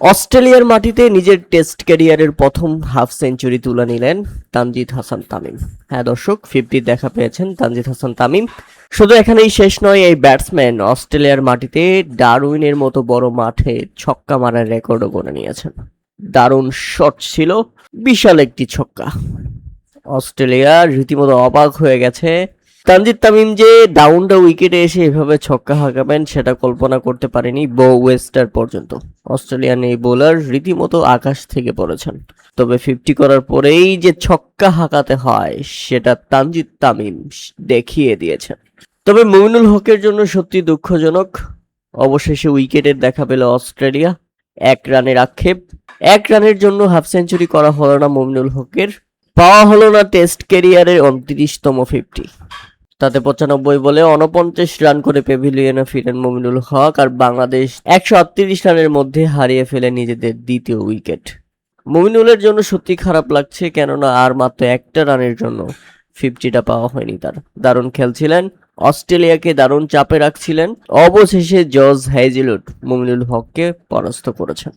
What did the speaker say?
অস্ট্রেলিয়ার মাটিতে নিজের টেস্ট ক্যারিয়ারের প্রথম হাফ সেঞ্চুরি তুলে নিলেন তানজিদ হাসান তামিম। হ্যাঁ দর্শক, 50 দেখা পেয়েছেন তানজিদ হাসান তামিম। শুধু এখানেই শেষ নয়, এই ব্যাটসম্যান অস্ট্রেলিয়ার মাটিতে ডারউইনের মতো বড় মাঠে ছক্কা মারার রেকর্ডও করে নিয়েছেন। দারুণ শট ছিল, বিশাল একটি ছক্কা। অস্ট্রেলিয়া রীতিমতো অবাক হয়ে গেছে। তানজিদ তামিম যে ডাউন দ্য উইকেটে এসে এভাবে ছক্কা হাঁকাবেন সেটা কল্পনা করতে পারেনি বো ওয়েস্টার পর্যন্ত। অস্ট্রেলিয়ান এই বোলার রীতিমতো আকাশ থেকে পড়েছেন। তবে 50 করার পরেই যে ছক্কা হাঁকাতে হয় সেটা তানজিদ তামিম দেখিয়ে দিয়েছেন। তবে মুমিনুল হকের জন্য সত্যি দুঃখজনক, অবশেষে উইকেটের দেখা পেল অস্ট্রেলিয়া। 1 রানের আক্ষেপ, 1 রানের জন্য হাফ সেঞ্চুরি করা হলো না মুমিনুল হকের, পাওয়া হলো না টেস্ট ক্যারিয়ারের 29তম 50। তাতে 95 বলে 49 রান করে প্যাভিলিয়নে ফিরেন মুমিনুল হক, আর বাংলাদেশ 138 রানের মধ্যে হারিয়ে ফেলে নিজেদের দ্বিতীয় উইকেট। মুমিনুলের জন্য সত্যি খারাপ লাগছে, কেননা আর মাত্র 1 রানের জন্য 50টা পাওয়া হয়নি তার। দারুণ খেলছিলেন, অস্ট্রেলিয়াকে দারুণ চাপে রাখছিলেন। অবশেষে জজ হ্যাজেলউড মুমিনুল হককে পরাস্ত করেছেন।